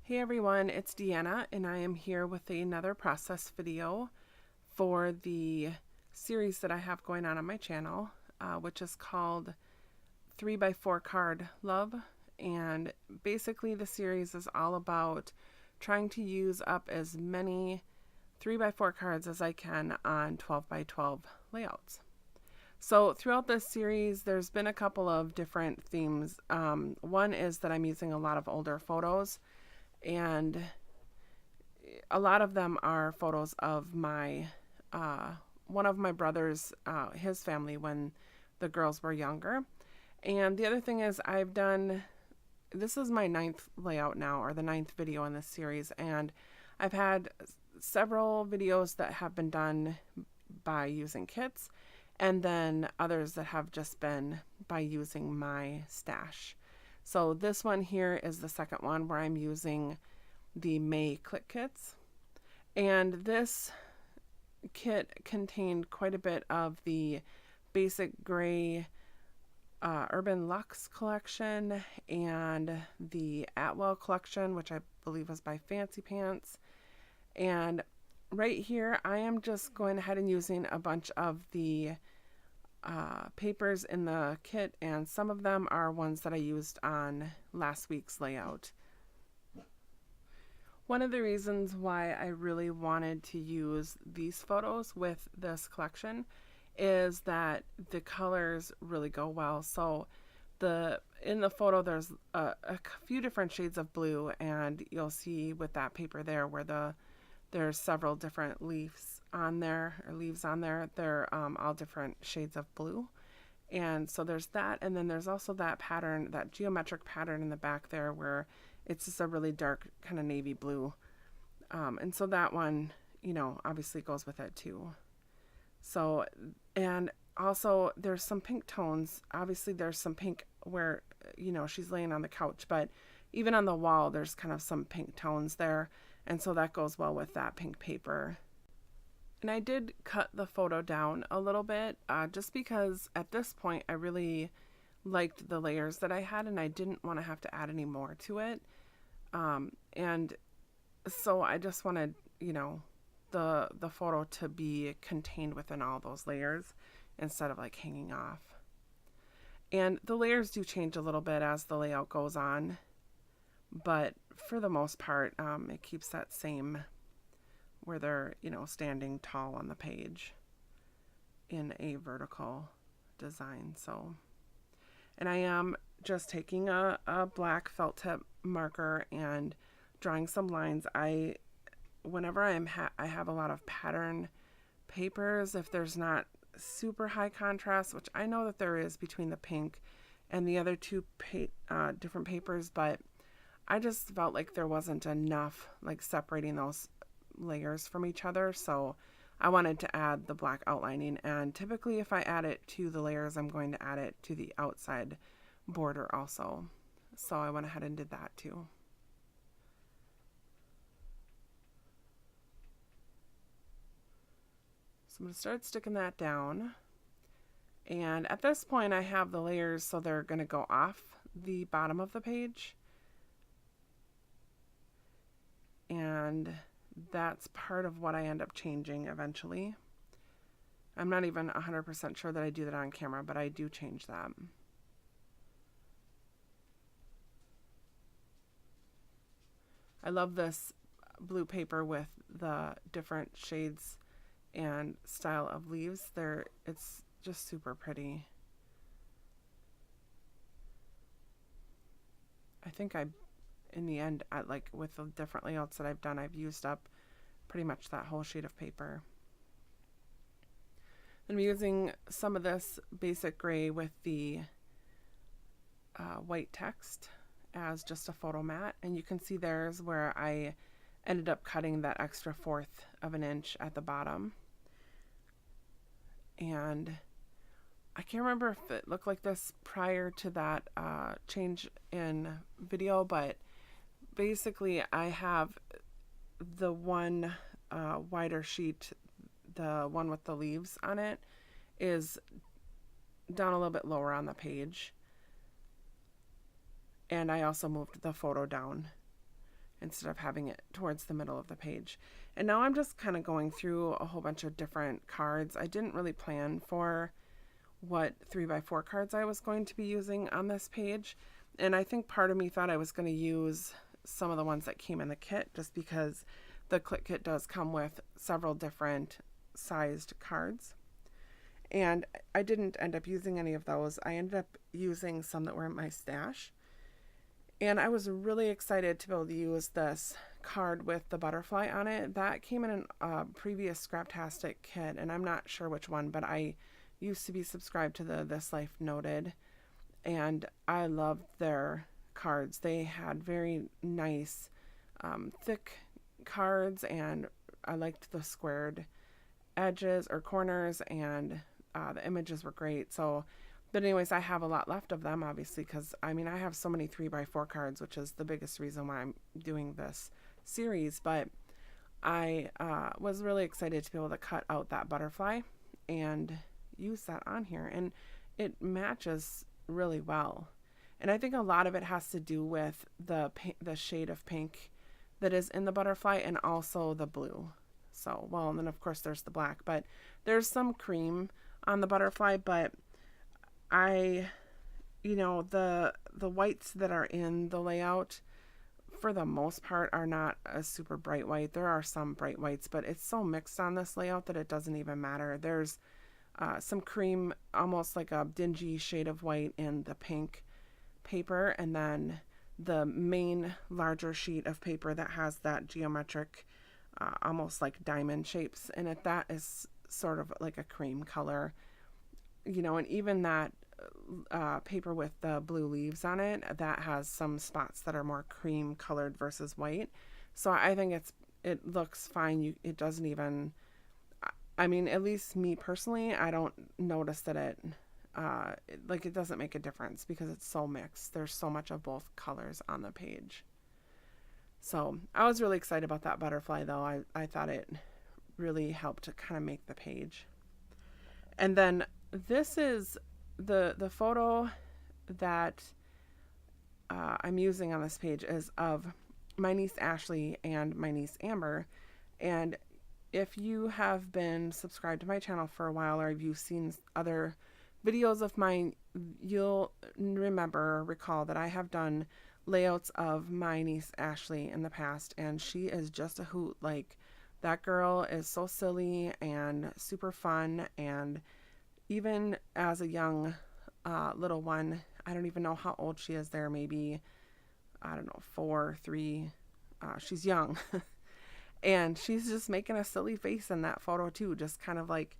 Hey everyone, it's Deanna and I am here with another process video for the series that I have going on my channel, which is called 3x4 Card Love. And basically the series is all about trying to use up as many 3x4 cards as I can on 12x12 layouts. So throughout this series, there's been a couple of different themes. One is that I'm using a lot of older photos, and a lot of them are photos of my one of my brothers, his family when the girls were younger. And the other thing is this is my 9th layout now, or the 9th video in this series, and I've had several videos that have been done by using kits, and then others that have just been by using my stash. So this one here is the second one where I'm using the May Clique kits. And this kit contained quite a bit of the basic gray Urban Luxe collection and the Atwell collection, which I believe was by Fancy Pants. And right here, I am just going ahead and using a bunch of the papers in the kit, and some of them are ones that I used on last week's layout. One of the reasons why I really wanted to use these photos with this collection is that the colors really go well. So in the photo there's a few different shades of blue, and you'll see with that paper there where there's several different leaves on there. They're all different shades of blue. And so there's that, and then there's also that pattern, that geometric pattern in the back there where it's just a really dark kind of navy blue. And so that one, obviously goes with it too. So, and also there's some pink tones. Obviously there's some pink where, she's laying on the couch, but even on the wall, there's kind of some pink tones there. And so that goes well with that pink paper. And I did cut the photo down a little bit, just because at this point I really liked the layers that I had, and I didn't want to have to add any more to it. And so I just wanted, the photo to be contained within all those layers instead of like hanging off. And the layers do change a little bit as the layout goes on, but for the most part, it keeps that same where they're, standing tall on the page in a vertical design. So, and I am just taking a black felt tip marker and drawing some lines. Whenever I have a lot of pattern papers, if there's not super high contrast, which I know that there is between the pink and the other two different papers, but I just felt like there wasn't enough like separating those layers from each other, so I wanted to add the black outlining. And typically if I add it to the layers, I'm going to add it to the outside border also, so I went ahead and did that too. So I'm going to start sticking that down, and at this point I have the layers so they're going to go off the bottom of the page, and that's part of what I end up changing eventually. I'm not even 100% sure that I do that on camera, but I do change that. I love this blue paper with the different shades and style of leaves. It's just super pretty. I think in the end, with the different layouts that I've done, I've used up pretty much that whole sheet of paper. I'm using some of this basic gray with the white text as just a photo mat, and you can see there's where I ended up cutting that extra 1/4 of an inch at the bottom. And I can't remember if it looked like this prior to that change in video, but basically I have the one wider sheet, the one with the leaves on it, is down a little bit lower on the page. And I also moved the photo down instead of having it towards the middle of the page. And now I'm just kind of going through a whole bunch of different cards. I didn't really plan for what 3x4 cards I was going to be using on this page. And I think part of me thought I was going to use some of the ones that came in the kit, just because the Clique kit does come with several different sized cards. And I didn't end up using any of those. I ended up using some that were in my stash. And I was really excited to be able to use this card with the butterfly on it. That came in a previous Scraptastic kit, and I'm not sure which one, but I used to be subscribed to the This Life Noted, and I loved their cards. They had very nice, thick cards, and I liked the squared edges or corners, and the images were great. So, but anyways, I have a lot left of them, obviously, because I mean, I have so many 3x4 cards, which is the biggest reason why I'm doing this series. But I was really excited to be able to cut out that butterfly and use that on here, and it matches really well. And I think a lot of it has to do with the shade of pink that is in the butterfly, and also the blue. So, well, and then of course there's the black, but there's some cream on the butterfly. But I, the whites that are in the layout, for the most part, are not a super bright white. There are some bright whites, but it's so mixed on this layout that it doesn't even matter. There's some cream, almost like a dingy shade of white in the pink paper, and then the main larger sheet of paper that has that geometric, almost like diamond shapes in it, that is sort of like a cream color, and even that paper with the blue leaves on it, that has some spots that are more cream colored versus white. So I think it looks fine. It doesn't even, I mean, at least me personally, I don't notice that it doesn't make a difference because it's so mixed. There's so much of both colors on the page. So I was really excited about that butterfly, though. I thought it really helped to kind of make the page. And then this is the photo that I'm using on this page is of my niece Ashley and my niece Amber. And if you have been subscribed to my channel for a while, or if you've seen other videos of mine, you'll recall that I have done layouts of my niece Ashley in the past, and she is just a hoot. Like, that girl is so silly and super fun, and even as a young little one, I don't even know how old she is there, maybe, I don't know, 4, 3, she's young. And she's just making a silly face in that photo too, just kind of like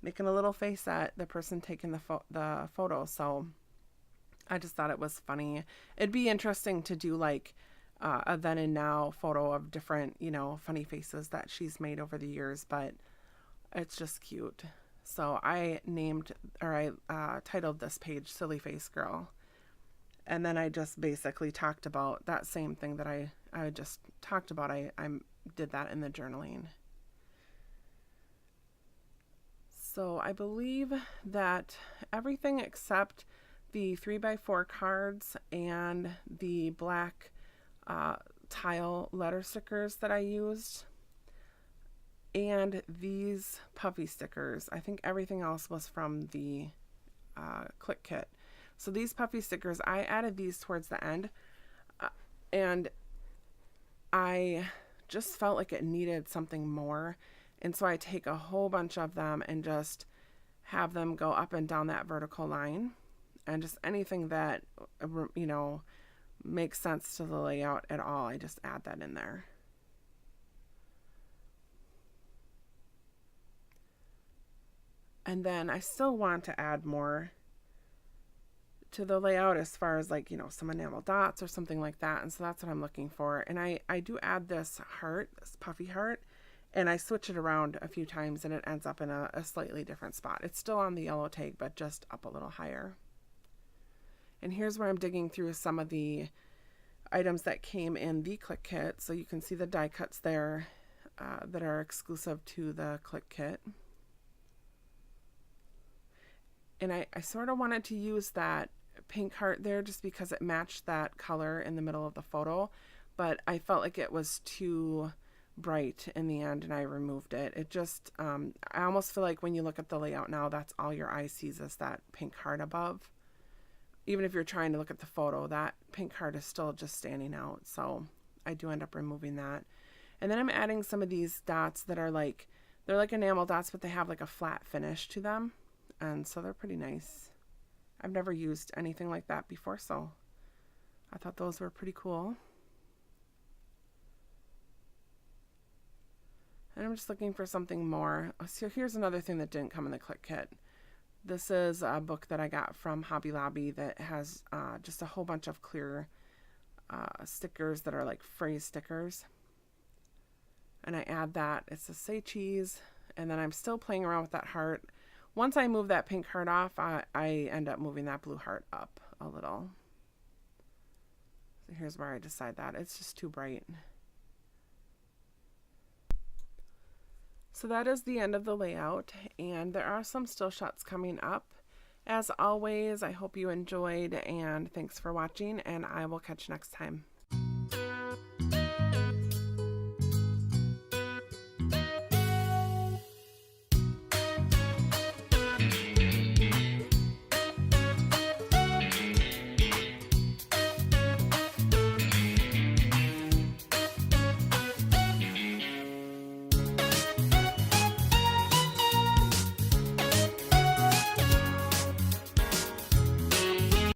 making a little face at the person taking the photo. So I just thought it was funny. It'd be interesting to do like a then and now photo of different, funny faces that she's made over the years, but it's just cute. So I titled this page Silly Face Girl. And then I just basically talked about that same thing that I just talked about. I did that in the journaling. So I believe that everything except the 3x4 cards and the black tile letter stickers that I used, and these puffy stickers, I think everything else was from the Clique kit. So these puffy stickers, I added these towards the end, and I just felt like it needed something more. And so I take a whole bunch of them and just have them go up and down that vertical line, and just anything that, makes sense to the layout at all, I just add that in there. And then I still want to add more to the layout as far as like, some enamel dots or something like that. And so that's what I'm looking for. And I do add this heart, this puffy heart, and I switch it around a few times and it ends up in a slightly different spot. It's still on the yellow tag, but just up a little higher. And here's where I'm digging through some of the items that came in the Clique kit. So you can see the die cuts there that are exclusive to the Clique kit. And I sort of wanted to use that pink heart there just because it matched that color in the middle of the photo. but I felt like it was too bright in the end and I removed it. It just, I almost feel like when you look at the layout now, that's all your eye sees is that pink heart above. Even if you're trying to look at the photo, that pink heart is still just standing out. So I do end up removing that. And then I'm adding some of these dots that are like, they're like enamel dots, but they have like a flat finish to them. And so they're pretty nice. I've never used anything like that before, so I thought those were pretty cool. And I'm just looking for something more. So here's another thing that didn't come in the Clique kit. This is a book that I got from Hobby Lobby that has just a whole bunch of clear stickers that are like phrase stickers. And I add that. It's a say cheese. And then I'm still playing around with that heart. Once I move that pink heart off, I end up moving that blue heart up a little. So here's where I decide that. It's just too bright. So that is the end of the layout, and there are some still shots coming up. As always, I hope you enjoyed, and thanks for watching, and I will catch you next time.